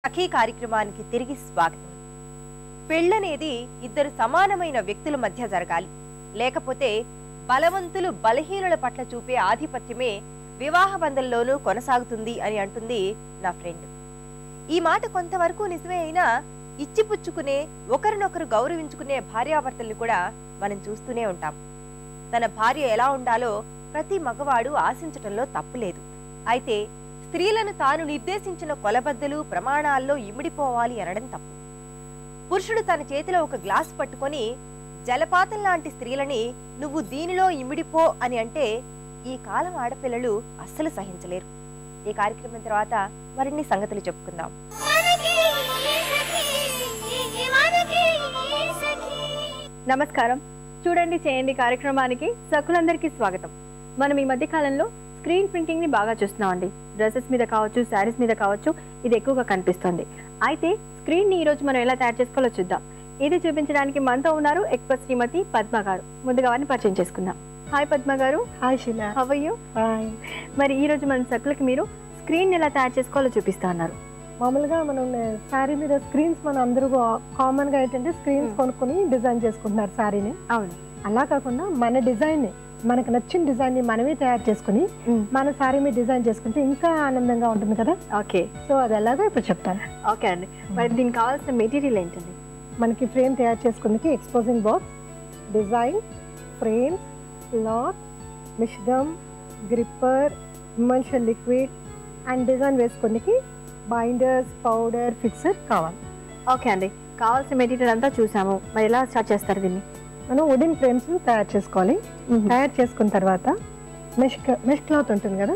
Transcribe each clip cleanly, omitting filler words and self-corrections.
సఖీ కార్యక్రమానికి తిరిగి స్వాగతం. పెళ్ళనేది ఇద్దరు సమానమైన వ్యక్తుల మధ్య జరగాలి. లేకపోతే బలవంతులు బలహీనుల పట్ల చూపే ఆధిపత్యమే వివాహ బంధంలోనూ కొనసాగుతుంది అని అంటుంది నా ఫ్రెండ్. ఈ మాట కొంతవరకు నిజమే అయినా ఇచ్చిపుచ్చుకునే ఒకరినొకరు గౌరవించుకునే భార్యాభర్తల్ని కూడా మనం చూస్తూనే ఉంటాం. తన భార్య ఎలా ఉండాలో ప్రతి మగవాడు ఆశించటంలో తప్పులేదు. అయితే స్త్రీలను తాను నిర్దేశించిన కొలబద్దలు ప్రమాణాల్లో ఇమిడిపోవాలి అనడం తప్పు. పురుషుడు తన చేతిలో ఒక గ్లాసు పట్టుకొని జలపాతం లాంటి స్త్రీలని నువ్వు దీనిలో ఇమిడిపో అని అంటే ఈ కాలం ఆడపిల్లలు అస్సలు సహించలేరు. ఈ కార్యక్రమం తర్వాత మరిన్ని సంగతులు చెప్పుకుందాం. నమస్కారం. చూడండి చేయండి కార్యక్రమానికి సకులందరికీ స్వాగతం. మనం ఈ మధ్య కాలంలో స్క్రీన్ ప్రింటింగ్ ని బాగా చూస్తున్నామండి. డ్రెస్సెస్ మీద కావచ్చు, శారీస్ మీద కావచ్చు, ఇది ఎక్కువగా కనిపిస్తుంది. అయితే స్క్రీన్ ని ఈ రోజు మనం ఎలా తయారు చేసుకోవాలో చూద్దాం. ఇది చూపించడానికి మనతో ఉన్నారు ఎక్స్పర్ట్ శ్రీమతి పద్మ గారు. ముందుగా వారిని పరిచయం చేసుకుందాం. Hi Padma garu. Hi Sheela. How are you? Hi. మరి ఈ రోజు మన సకులకి మీరు స్క్రీన్ ఎలా తయారు చేసుకోవాలో చూపిస్తా ఉన్నారు. మామూలుగా మనం శారీ మీద స్క్రీన్స్ మన అందరూ కామన్ గా ఏంటంటే స్క్రీన్స్ కొనుక్కొని డిజైన్ చేసుకుంటున్నారు శారీని. అవును. అలా కాకుండా మన డిజైన్ ని, మనకు నచ్చిన డిజైన్ ని మనమే తయారు చేసుకుని మన శారీ మీద డిజైన్ చేసుకుంటే ఇంకా ఆనందంగా ఉంటుంది కదా. ఓకే. సో అది ఎలాగో ఇప్పుడు చెప్తాను. ఓకే అండి. మరి దీనికి కావాల్సిన మెటీరియల్ ఏంటండి? మనకి ఫ్రేమ్ తయారు చేసుకునేకి exposing box, design, frames, cloth, మిష్గమ్, gripper, emulsion liquid and design వేసుకునేకి బైండర్స్, పౌడర్, ఫిక్సర్ కావాలి. ఓకే అండి. కావాల్సిన మెటీరియల్ అంతా చూసాము. మరి ఎలా స్టార్ట్ చేస్తారు దీన్ని? మనం వుడెన్ ఫ్రేమ్స్ తయారు చేసుకోవాలి. తయారు చేసుకున్న తర్వాత మెష్ క్లాత్ ఉంటుంది కదా,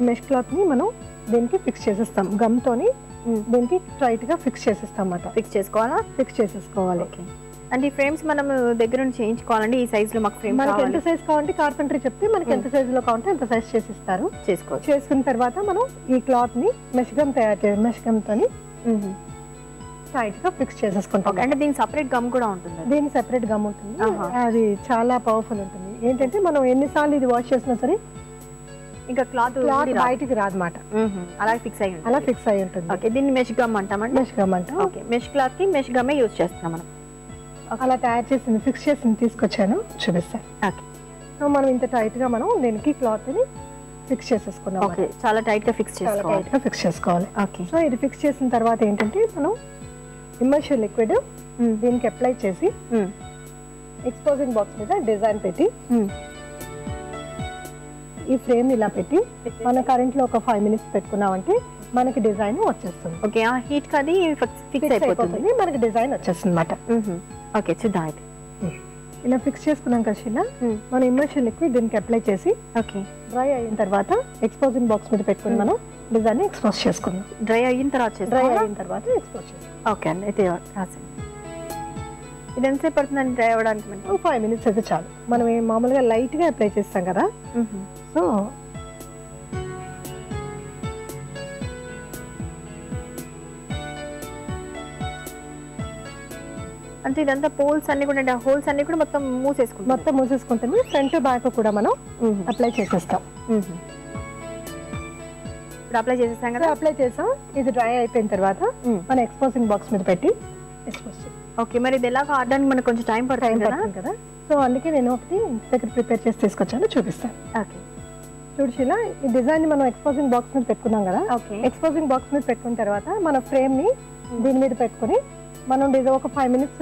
మెష్ క్లాత్ ని మనం దీనికి ఫిక్స్ చేసేస్తాం. గమ్ తోని దీనికి టైట్ గా ఫిక్స్ చేసేస్తాం అన్నమాట. ఫిక్స్ చేసుకోవాలా? ఫిక్స్ చేసేసుకోవాలి. అంటే ఈ ఫ్రేమ్స్ మనం దగ్గర నుంచి చేయించుకోవాలండి. ఈ సైజ్ లో మాకు ఫ్రేమ్ మనకి ఎంత సైజ్ కావాలంటే కార్పెంటరీ చెప్తే మనకి ఎంత సైజ్ లో కావాలంటే ఎంత సైజ్ చేసిస్తారు. చేసుకోవచ్చు. చేసుకున్న తర్వాత మనం ఈ క్లాత్ ని మెష్ గమ్ మెష్ గమ్ తోని టైట్ గా ఫిక్స్ చేసేసుకుంటాం. అంటే దీనికి సెపరేట్ గమ్ కూడా ఉంటుంది? దీనికి సెపరేట్ గమ్ ఉంటుంది. అది చాలా పవర్ఫుల్ ఉంటుంది. ఏంటంటే మనం ఎన్నిసార్లు ఇది వాష్ చేసినా సరే ఇంకా క్లాత్ బయటికి రాదన్నమాట. అలా ఫిక్స్ అయ్యి అలా ఫిక్స్ అయ్యి ఉంటుంది. ఓకే. దీన్ని మెష్ గమ్ అంటామండి. మెష్ గమ్ అంటాం. ఓకే. మెష్ క్లాత్ కి మెష్ గమ్మే యూజ్ చేస్తున్నాం మనం. అలా తయారు చేసింది ఫిక్స్ చేసింది తీసుకొచ్చాను, చూపిస్తాను. ఓకే. సో మనం ఇంత టైట్ గా మనం దీనికి క్లాత్ ని ఫిక్స్ చేసేసుకున్నాం. ఓకే. చాలా టైట్ గా ఫిక్స్ చేసుకోవాలి. ఓకే. సో ఇది ఫిక్స్ చేసిన తర్వాత ఏంటంటే మనం ఇమల్షన్ లిక్విడ్ దీనికి అప్లై చేసి ఎక్స్పోజింగ్ బాక్స్ మీద డిజైన్ పెట్టి ఈ ఫ్రేమ్ ఇలా పెట్టి మన కరెంట్ లో ఒక 5 minutes పెట్టుకున్నామంటే మనకి డిజైన్ వచ్చేస్తుంది. ఓకే. ఆ హీట్ కది ఫిక్స్ అయిపోతుంది, మనకి డిజైన్ వచ్చేస్తుంది అన్నమాట. ఓకే. చూద్దాం అయితే. ఇలా ఫిక్స్ చేసుకున్నాం కదా, మనం ఇమల్షన్ లిక్విడ్ దీనికి అప్లై చేసి ఓకే డ్రై అయిన తర్వాత ఎక్స్పోజింగ్ బాక్స్ మీద పెట్టుకుని మనం డిజైన్ ఎక్స్పోజ్ చేసుకుందాం. డ్రై అయిన తర్వాత ఎక్స్పోజ్ చేసుకుందాం. ఓకే అండి. అయితే రాసండి. ఇది ఎంతసేపు పడుతుందండి డ్రై అవ్వడానికి? 5 minutes అయితే చాలు. మనం మామూలుగా లైట్ గా అప్లై చేస్తాం కదా. సో అంటే ఇదంతా పోల్స్ అన్ని కూడా, హోల్స్ అన్ని కూడా మొత్తం మూసేసుకుంటుంది. ఫ్రంట్ బ్యాక్ కూడా మనం అప్లై చేసేస్తాం. ఇప్పుడు అప్లై చేసేస్తాం కదా. అప్లై చేసాం. ఇది డ్రై అయిపోయిన తర్వాత మనం ఎక్స్పోజింగ్ బాక్స్ మీద పెట్టి ఎక్స్పోజ్ చేస్తాం. ఓకే. మరి ఇది ఎలా ఆడడానికి మనకు కొంచెం టైం పడుతుంది కదా. సో అందుకే నేను ఒకటి దగ్గర ప్రిపేర్ చేసి తీసుకొచ్చాను, చూపిస్తాను. ఓకే. చూడు శీలా, ఈ డిజైన్ ని మనం ఎక్స్పోజింగ్ బాక్స్ మీద పెట్టుకున్నాం కదా. ఎక్స్పోజింగ్ బాక్స్ మీద పెట్టుకున్న తర్వాత మన ఫ్రేమ్ ని దీని మీద పెట్టుకుని మనం ఒక 5 minutes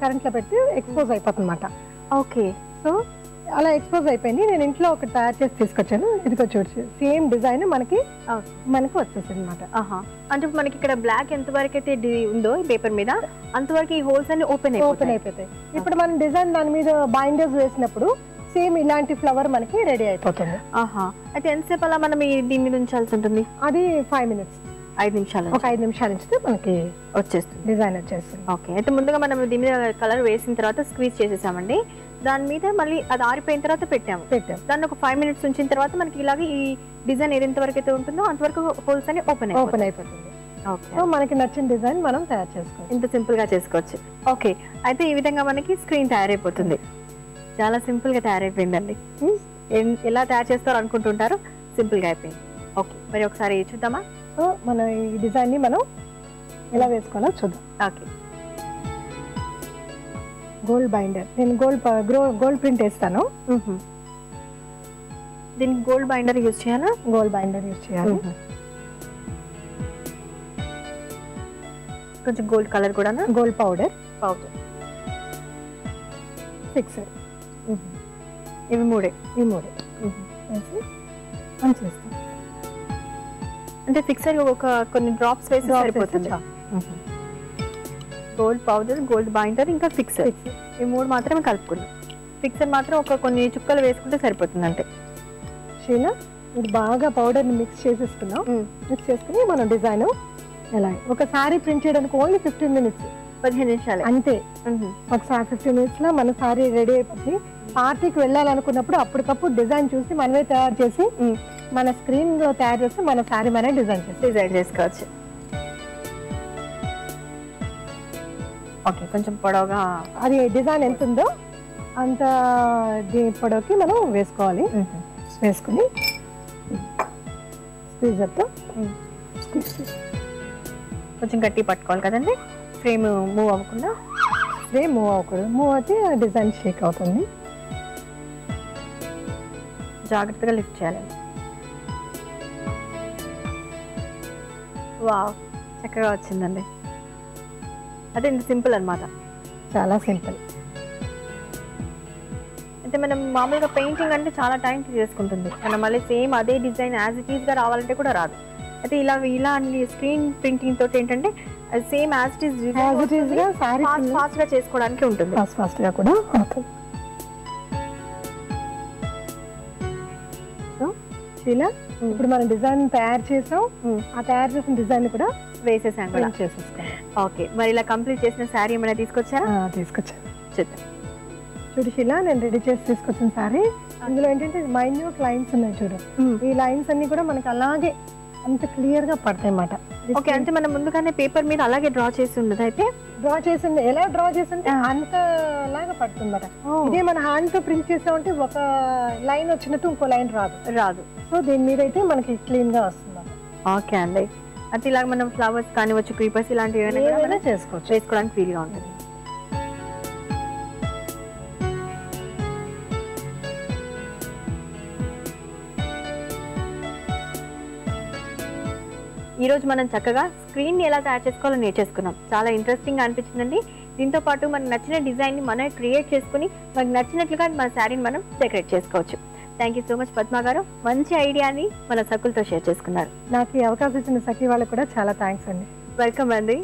కరెంట్ లో పెట్టి ఎక్స్పోజ్ అయిపోతుంది అన్నమాట. ఓకే. సో అలా ఎక్స్పోజ్ అయిపోయింది. నేను ఇంట్లో ఒకటి తయారు చేసి తీసుకొచ్చాను. ఇదిగో చూడు, సేమ్ డిజైన్ మనకి వచ్చేసింది అనమాట. అంటే మనకి ఇక్కడ బ్లాక్ ఎంత వరకు అయితే ఉందో ఈ పేపర్ మీద అంతవరకు ఈ హోల్స్ అన్ని ఓపెన్ అయిపోతాయి. ఇప్పుడు మనం డిజైన్ దాని మీద బైండర్స్ వేసినప్పుడు సేమ్ ఇలాంటి ఫ్లవర్ మనకి రెడీ అయిపోతుంది. అయితే ఎంతసేపు అలా మనం దీని మీద ఉంచాల్సి ఉంటుంది? అది 5 minutes. 5 నిమిషాలు. ఒక 5 నిమిషాలు ఉంచితే మనకి వచ్చేస్తుంది, డిజైన్ వచ్చేస్తుంది. ఓకే. అయితే ముందుగా మనం దీని మీద కలర్ వేసిన తర్వాత స్క్వీజ్ చేసేసామండి. దాని మీద మళ్ళీ అది ఆరిపోయిన తర్వాత పెట్టాము. దాన్ని ఒక 5 minutes ఉంచిన తర్వాత మనకి ఇలాగే ఈ డిజైన్ ఎంత వరకు అయితే ఉంటుందో అంతవరకు హోల్స్ అన్ని ఓపెన్ అయిపోతుంది. సో మనకి నచ్చిన డిజైన్ మనం తయారు చేసుకోవచ్చు. ఇంత సింపుల్ గా చేసుకోవచ్చు. ఓకే. అయితే ఈ విధంగా మనకి స్క్రీన్ తయారైపోతుంది. చాలా సింపుల్ గా తయారైపోయిందండి. ఎలా తయారు చేస్తారో అనుకుంటుంటారు, సింపుల్ గా అయిపోయింది. ఓకే. మరి ఒకసారి చూద్దామా? సో మన ఈ డిజైన్ ని మనం ఎలా వేసుకోవాలో చూద్దాం. ఓకే. గోల్డ్ బైండర్, నేను గోల్డ్ ప్రింట్ వేస్తాను. దీనికి గోల్డ్ బైండర్ యూజ్ చేయాలా? గోల్డ్ బైండర్ యూజ్ చేయాలి. కొంచెం గోల్డ్ కలర్ కూడా, గోల్డ్ పౌడర్ ఫిక్సర్, ఇవి మూడే వేసి చేస్తాం. అంటే ఫిక్సర్ ఒక కొన్ని డ్రాప్స్ వేసి సరిపోతుంది. గోల్డ్ పౌడర్, గోల్డ్ బైండర్, ఇంకా ఫిక్సర్, ఈ మూడు మాత్రమే కలుపుకున్నాం. ఫిక్సర్ మాత్రం ఒక కొన్ని చుక్కలు వేసుకుంటే సరిపోతుంది. అంటే షీలా ఇది బాగా పౌడర్ని మిక్స్ చేసేసుకున్నాం. మిక్స్ చేసుకుని మనం డిజైన్ ఎలా ఒక సారీ ప్రింట్ చేయడానికి ఓన్లీ 15 minutes, 15 నిమిషాలు అంతే. ఒకసారి 15 minutes లో మన సారీ రెడీ అయిపోతుంది. పార్టీకి వెళ్ళాలనుకున్నప్పుడు అప్పటికప్పుడు డిజైన్ చూసి మనమే తయారు చేసి మన స్క్రీన్ లో తయారు చేసి మన సారీ మనమే డిజైన్ చేసుకోవచ్చు. ఓకే, కొంచెం పొడవుగా అది డిజైన్ ఎంత ఉందో అంత పొడవుకి మనం వేసుకోవాలి. వేసుకుని స్క్వీజర్తో కొంచెం గట్టి పట్టుకోవాలి కదండి, ఫ్రేమ్ మూవ్ అవ్వకుండా. ఫ్రేమ్ మూవ్ అవ్వకూడదు, మూవ్ అయితే డిజైన్ షేక్ అవుతుంది. జాగ్రత్తగా లిఫ్ట్ చేయాలి. వావ్, చక్కగా వచ్చిందండి. అదే ఇంత సింపుల్ అన్నమాట, చాలా సింపుల్. అయితే మనం మామూలుగా పెయింటింగ్ అంటే చాలా టైం తీసుకుంటుంది. మనం మళ్ళీ సేమ్ అదే డిజైన్ యాజ్ ఇట్ ఈస్గా రావాలంటే కూడా రాదు. అయితే ఇలా స్క్రీన్ ప్రింటింగ్ తోటి ఏంటంటే same as it is past గా చేసుకోవడానికి ఉంటుంది. ఫాస్ట్ గా కూడా అవుతుంది. సో ఇలా ఇప్పుడు మనం డిజైన్ తయారు చేసాం, ఆ తయారు చేసిన డిజైన్ కూడా వేసేసాం కూడా చేసేసుకోవాలి. ఓకే, మరి ఇలా కంప్లీట్ చేసిన శారీ ఏమైనా తీసుకొచ్చారా? తీసుకొచ్చాను. చూద్దాం. చూడు షీలా, నేను రెడీ చేసి తీసుకొచ్చిన సారీ. ఇందులో ఏంటంటే మైన్యూట్ లైన్స్ ఉన్నాయి చూడు. ఈ లైన్స్ అన్ని కూడా మనకి అలాగే అంత క్లియర్ గా పడతాయి అన్నమాట. ఓకే, అంటే మనం ముందుగానే పేపర్ మీద అలాగే డ్రా చేసి ఉండదు. అయితే డ్రా చేసింది ఎలా డ్రా చేసింటే అంత లాగా పడుతుంది అన్నమాట. ఇదే మన హ్యాండ్ తో ప్రింట్ చేసామంటే ఒక లైన్ వచ్చినట్టు ఇంకో లైన్ రాదు. సో దీని మీద అయితే మనకి క్లీన్ గా వస్తుంది. ఓకే అండి, అయితే ఇలాగ మనం ఫ్లవర్స్ కానివచ్చు, క్రీపర్స్ ఇలాంటివి ఏమైనా చేసుకోవచ్చు, వేసుకోవడానికి ఫీల్ గా ఉంటుంది. ఈరోజు మనం చక్కగా స్క్రీన్ని ఎలా తయారు చేసుకోవాలో నేర్చేసుకున్నాం. చాలా ఇంట్రెస్టింగ్గా అనిపించిందండి. దీంతో పాటు మనకు నచ్చిన డిజైన్ని మనం క్రియేట్ చేసుకుని మనకు నచ్చినట్లుగా మన శారీని మనం డెకరేట్ చేసుకోవచ్చు. Thank you so much Padma గారు, మంచి ఐడియాని మన సకులతో షేర్ చేసుకున్నారు. నాకు ఈ అవకాశం ఇచ్చిన సఖీ వాళ్ళకి కూడా చాలా థ్యాంక్స్ అండి. వెల్కమ్ అండి.